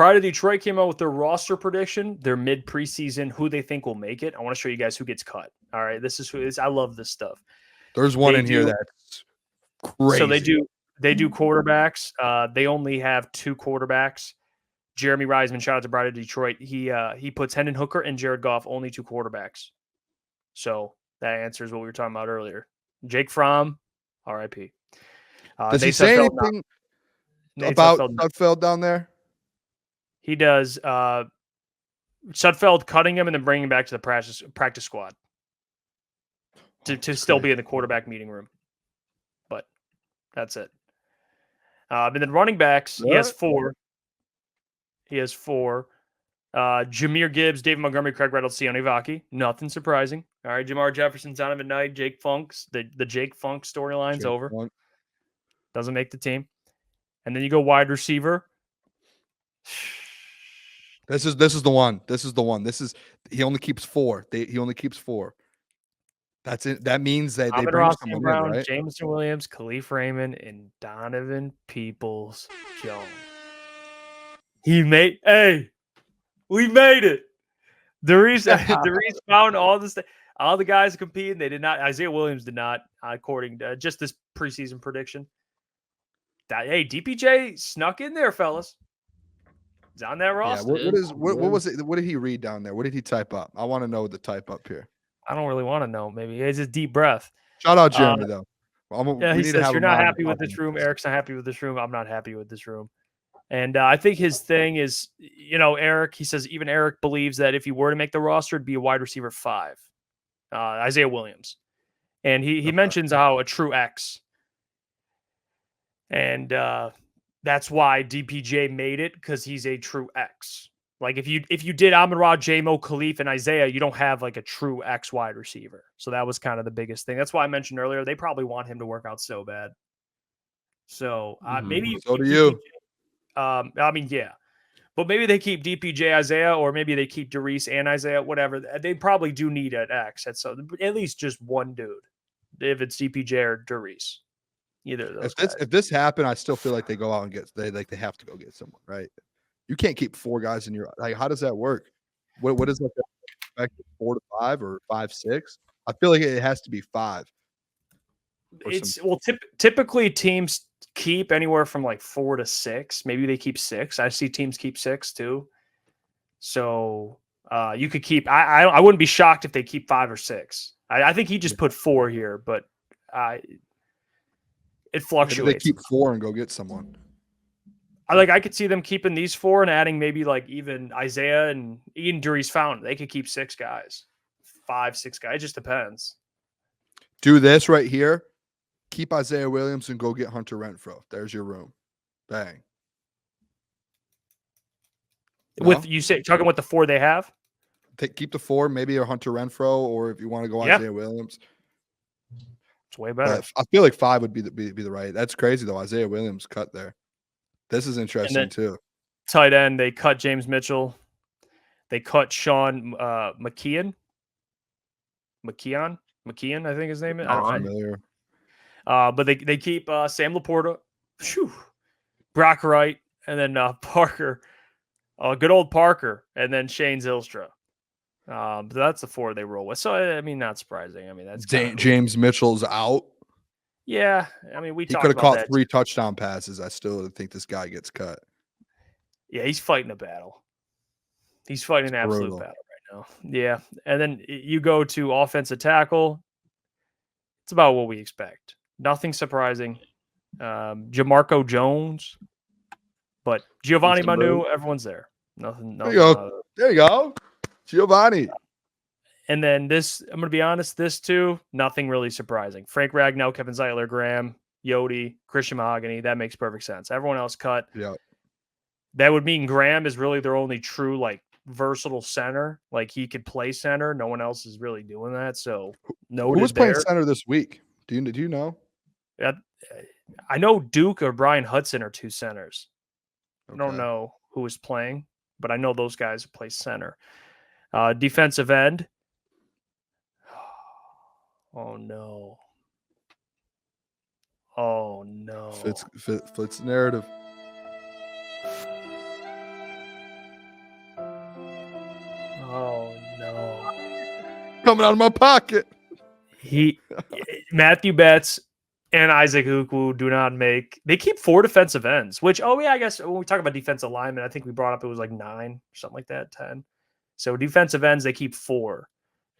Pride of Detroit came out with their roster prediction, their mid preseason, who they think will make it. I want to show you guys who gets cut. All right, this is who is. I love this stuff. There's one in here that's crazy. So they do quarterbacks. They only have 2 quarterbacks. Jeremy Reisman, shout out to Pride of Detroit. He puts Hendon Hooker and Jared Goff, only 2 quarterbacks. So that answers what we were talking about earlier. Jake Fromm, R.I.P. Does he say anything about Sudfeld down there? He does. Sudfeld cutting him and then bringing him back to the practice squad to still be in the quarterback meeting room. But that's it. And then running backs, he has 4. Jahmyr Gibbs, David Montgomery, Craig Reynolds, Sione Vaki. Nothing surprising. All right, Jamar Jefferson, Donovan Knight, Jake Funk's. The Jake Funk storyline's over. Funk. Doesn't make the team. And then you go wide receiver. This is the one. He only keeps 4. He only keeps 4. That's it. That means that they bring someone Brown, in, right? Jameson Williams, Khalif Raymond, and Donovan Peoples-Jones. We made it. Darius found all the guys competing. They did not. Isaiah Williams did not, according to just this preseason prediction. DPJ snuck in there, fellas. He's on that roster. Yeah, what was it? What did he read down there? What did he type up? I want to know the type up here. I don't really want to know. Maybe it's just deep breath. Shout out Jeremy though. He says you're not happy with this room. Eric's not happy with this room. I'm not happy with this room. And I think his thing is, Eric, he says even Eric believes that if he were to make the roster, it'd be a wide receiver 5, Isaiah Williams. And he mentions how a true X. And that's why DPJ made it, because he's a true X. Like if you did Amon-Ra, J-Mo, Khalif, and Isaiah, you don't have like a true X wide receiver. So that was kind of the biggest thing. That's why I mentioned earlier, they probably want him to work out so bad. So maybe so do you. Yeah. But maybe they keep DPJ, Isaiah, or maybe they keep Darius and Isaiah, whatever. They probably do need an X. At least just one dude, if it's DPJ or Darius. Either of those guys. If this happened, I still feel like they go out and they have to go get someone, right? You can't keep 4 guys in your, like, how does that work? What is like the 4 to 5 or 5, 6? I feel like it has to be 5. Typically teams keep anywhere from like 4 to 6. Maybe they keep 6. I see teams keep 6 too. So you could keep. I wouldn't be shocked if they keep 5 or 6. I think he just put 4 here, but it fluctuates. Maybe they keep 4 and go get someone. I could see them keeping these 4 and adding maybe like even Isaiah and Ian Duri's found. They could keep 6 guys, 5, 6 guys. It just depends. Do this right here. Keep Isaiah Williams and go get Hunter Renfrow. There's your room. Bang. No? Talking with the 4 they have? Keep the 4, maybe a Hunter Renfrow, or if you want to go Isaiah Williams. It's way better. I feel like 5 would be the right. That's crazy though. Isaiah Williams cut there. This is interesting too. Tight end, they cut James Mitchell. They cut Sean McKeon, I think his name is. Not familiar. But they keep Sam Laporta, Brock Wright, and then Parker, good old Parker, and then Shane Zylstra. But that's the 4 they roll with. So I mean, not surprising. I mean, that's James Mitchell's out. Yeah, I mean, he could have caught 3 touchdown passes. I still think this guy gets cut. Yeah, he's fighting a battle. He's fighting an absolute battle right now. Yeah, and then you go to offensive tackle. It's about what we expect. Nothing surprising. Jamarco Jones, but Giovanni Manu, everyone's there. Nothing. There you go. There you go. Giovanni. And then this, I'm going to be honest, this too, nothing really surprising. Frank Ragnow, Kevin Zeitler, Graham, Yodi, Christian Mahogany. That makes perfect sense. Everyone else cut. Yeah. That would mean Graham is really their only true, like, versatile center. Like, he could play center. No one else is really doing that. So, who was playing center this week? Do you know? I know Duke or Brian Hudson are 2 centers. Okay. I don't know who is playing, but I know those guys play center. Defensive end. Oh no. Fits narrative. coming out of my pocket. Matthew Betts and Isaac Ukwu do not make. They keep 4 defensive ends, which, I guess when we talk about defensive linemen, I think we brought up it was like 9 or something like that, 10. So defensive ends, they keep 4.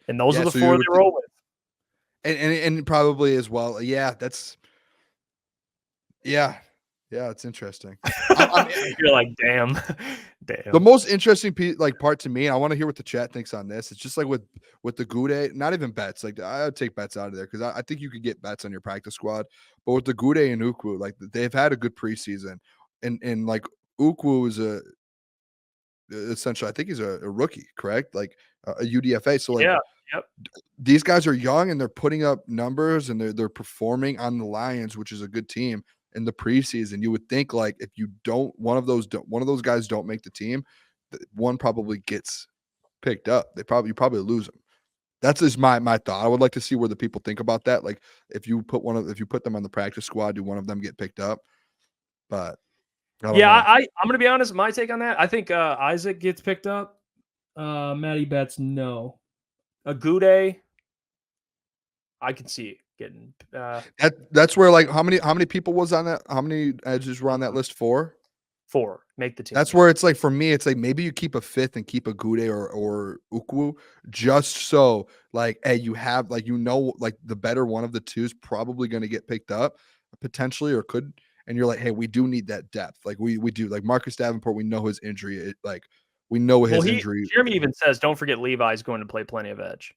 And those are the 4 they roll with. And probably as well. Yeah, that's it's interesting. You're like, damn. The most interesting part to me, I want to hear what the chat thinks on this. It's just like with the Goudet, not even Betts. Like I would take Betts out of there because I think you could get Betts on your practice squad. But with the Goudet and Ukwu, like they've had a good preseason, and like Ukwu is essentially, I think he's a rookie, correct? Like a UDFA. So like, yep. These guys are young and they're putting up numbers and they're performing on the Lions, which is a good team in the preseason. You would think like if you don't one of those guys don't make the team, one probably gets picked up. You probably lose them. That's just my thought. I would like to see where the people think about that. Like if you put them on the practice squad, do one of them get picked up? But I'm going to be honest. My take on that, I think Isaac gets picked up. Matty Betts, no. A Goudet, I can see it getting. That's where like how many people was on that? How many edges were on that list? 4. 4 make the team. That's where it's like for me, it's like maybe you keep a 5th and keep a Goudet or Ukwu just so like hey you have like like the better one of the two is probably going to get picked up potentially or could. And you're like, hey, we do need that depth. Like we do. Like Marcus Davenport, we know his injury. We know his injury. Jeremy even says, don't forget Levi's going to play plenty of edge.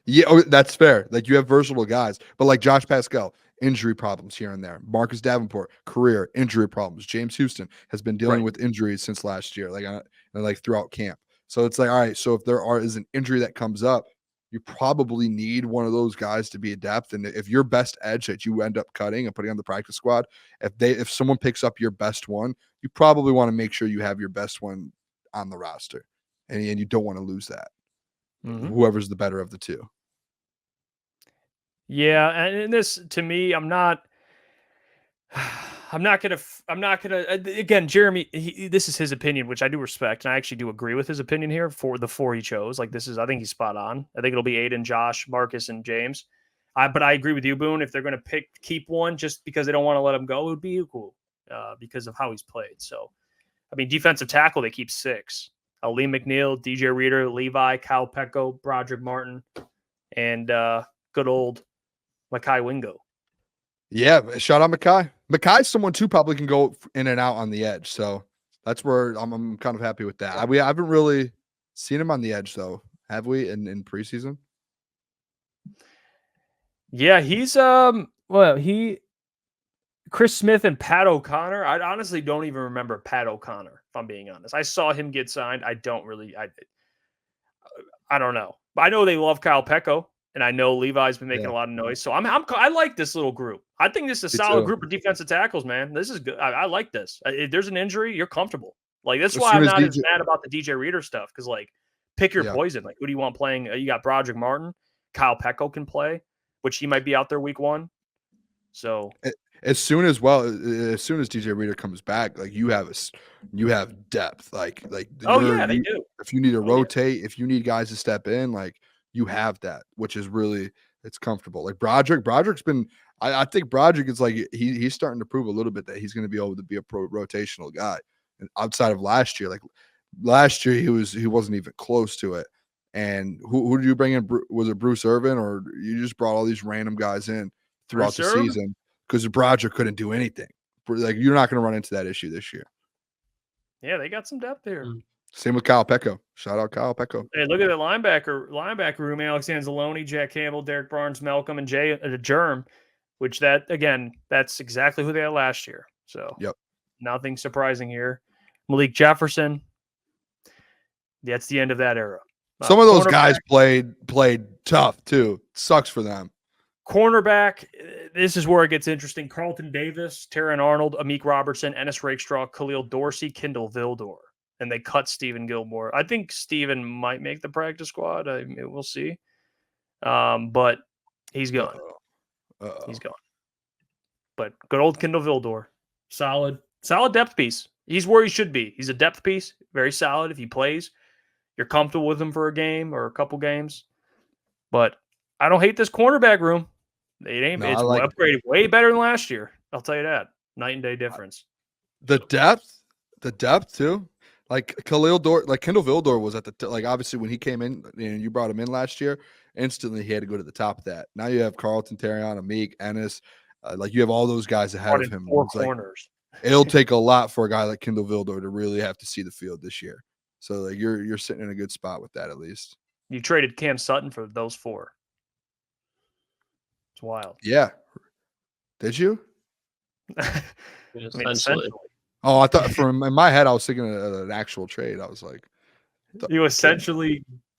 Yeah, that's fair. Like you have versatile guys, but like Josh Pascal, injury problems here and there. Marcus Davenport, career injury problems. James Houston has been dealing with injuries since last year, like throughout camp. So it's like, all right. So if is an injury that comes up, you probably need one of those guys to be a depth. And if your best edge that you end up cutting and putting on the practice squad, if someone picks up your best one, you probably want to make sure you have your best one on the roster, and you don't want to lose that. Whoever's the better of the two. Yeah, and this to me, I'm not gonna. Again, Jeremy, this is his opinion, which I do respect, and I actually do agree with his opinion here for the 4 he chose. Like I think he's spot on. I think it'll be Aiden, Josh, Marcus, and James. But I agree with you, Boone. If they're going to keep one just because they don't want to let him go, it would be cool because of how he's played. So, I mean, defensive tackle, they keep 6. Lee McNeil, DJ Reader, Levi, Kyle Pecco, Broderick Martin, and good old Mekhi Wingo. Yeah, shout out Mekhi. Mekhi's someone too probably can go in and out on the edge. So that's where I'm kind of happy with that. We haven't really seen him on the edge though, have we? In preseason? Yeah, he's Chris Smith and Pat O'Connor. I honestly don't even remember Pat O'Connor, if I'm being honest. I saw him get signed. I don't know. But I know they love Kyle Pecco, and I know Levi's been making a lot of noise. So I like this little group. I think this is a solid group of defensive tackles, man. This is good. I like this. If there's an injury, you're comfortable. Like that's why I'm not as mad about the DJ Reader stuff, because like pick your poison. Like who do you want playing? You got Broderick Martin, Kyle Pecco can play, which he might be out there week 1. So as soon as DJ Reader comes back, like you have depth. Like they do. If you need to rotate, if you need guys to step in, like you have that, which is really it's comfortable. Like Broderick's been. I think Broderick is like he's starting to prove a little bit that he's going to be able to be a rotational guy. And outside of last year, like last year he wasn't even close to it. And who did you bring in? Was it Bruce Irvin, or you just brought all these random guys in throughout the season? Because Broderick couldn't do anything. Like you're not going to run into that issue this year. Yeah, they got some depth there. Same with Kyle Pecco. Shout out Kyle Pecco. Hey, look at the linebacker room: Alex Anzalone, Jack Campbell, Derek Barnes, Malcolm, and Jay Germ. Which that's exactly who they had last year. So nothing surprising here. Malik Jefferson. That's the end of that era. Some of those guys played tough too. Sucks for them. Cornerback, this is where it gets interesting. Carlton Davis, Terran Arnold, Amik Robertson, Ennis Rakestraw, Khalil Dorsey, Kendall Vildor. And they cut Stephen Gilmore. I think Stephen might make the practice squad. We'll see. But he's gone. He's gone. But good old Kendall Vildor. Solid depth piece. He's where he should be. He's a depth piece. Very solid. If he plays, you're comfortable with him for a game or a couple games. But I don't hate this cornerback room. It's upgraded way better than last year. I'll tell you that. Night and day difference. The depth too. Like Kendall Vildor was at the obviously when he came in and you brought him in last year, instantly he had to go to the top of that. Now you have Carlton, Terrion, Amik, Ennis, you have all those guys ahead of him. Four corners. It'll take a lot for a guy like Kendall Vildor to really have to see the field this year. So you're sitting in a good spot with that at least. You traded Cam Sutton for those 4. It's wild. Yeah. Did you? Essentially. Oh, I thought in my head I was thinking of an actual trade. I was like,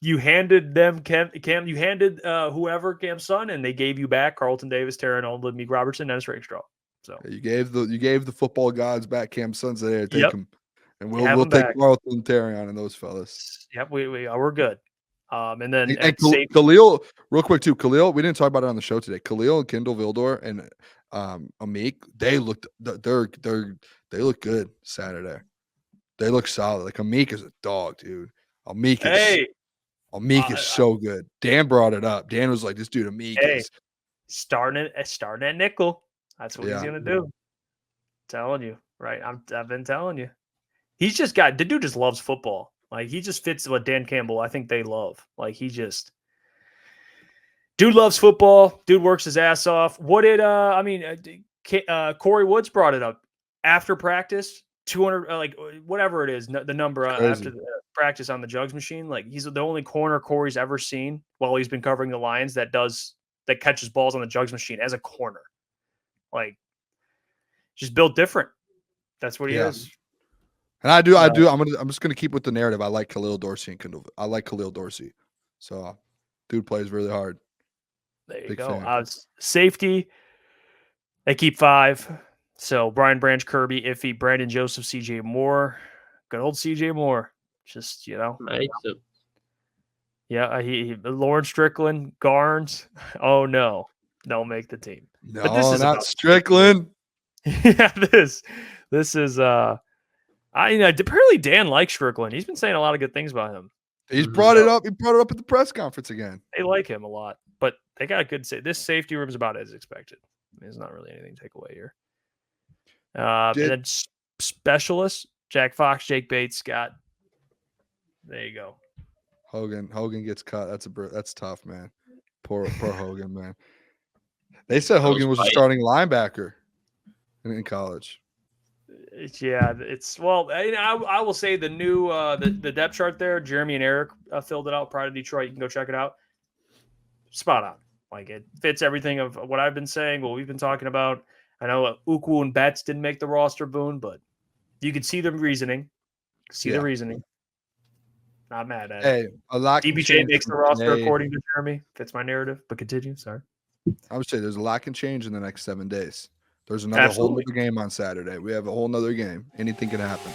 you handed them Cam. You handed whoever Cam Sutton, and they gave you back Carlton Davis, Terran Oldwood, Meek Robertson, Dennis Rakestraw. So you gave the football gods back Cam Sutton. There, take them, and we'll take Carlton and Terrion and those fellas. Yep, we're good. And then Khalil, real quick too. Khalil, we didn't talk about it on the show today. Khalil and Kendall Vildor and Amik, they look good Saturday. They look solid. Like Amik is a dog, dude. Amik is so good. Dan brought it up. Dan was like, "This dude Amik is starting at nickel. That's what he's gonna do." I'm telling you, right? I've been telling you. He's just the dude just loves football. Like he just fits what Dan Campbell, I think they love. Like dude loves football. Dude works his ass off. What did Corey Woods brought it up after practice? 200, whatever it is, the number after the practice on the jugs machine. Like he's the only corner Corey's ever seen while he's been covering the Lions that catches balls on the jugs machine as a corner. Like just built different. That's what he is. And I do. I'm just gonna keep with the narrative. I like Khalil Dorsey and Kendall. I like Khalil Dorsey. So, dude plays really hard. There you go. Safety. They keep 5. So Brian Branch, Kirby, Iffy, Brandon Joseph, CJ Moore. Good old CJ Moore. Just Nice. Yeah. Lauren Strickland, Garnes. Oh no, don't make the team. No, but this is not Strickland. Yeah, this is apparently Dan likes Strickland. He's been saying a lot of good things about him. He's brought it up. He brought it up at the press conference again. They like him a lot, but they got a good this safety room is about as expected. There's not really anything to take away here. And then specialists, Jack Fox, Jake Bates, Scott. There you go. Hogan gets cut. That's tough, man. Poor Hogan, man. They said Hogan was a starting linebacker in college. Yeah, I will say the new the depth chart there. Jeremy and Eric filled it out prior to Detroit. You can go check it out. Spot on. Like it fits everything of what I've been saying, what we've been talking about. I know Ukwu and Betts didn't make the roster, Boone, but you could see the reasoning. The reasoning. Not mad at it. A lot. DBJ makes the roster according to Jeremy. Fits my narrative, but continue. Sorry. I would say there's a lot can change in the next 7 days. There's another whole other game on Saturday. We have a whole nother game. Anything can happen.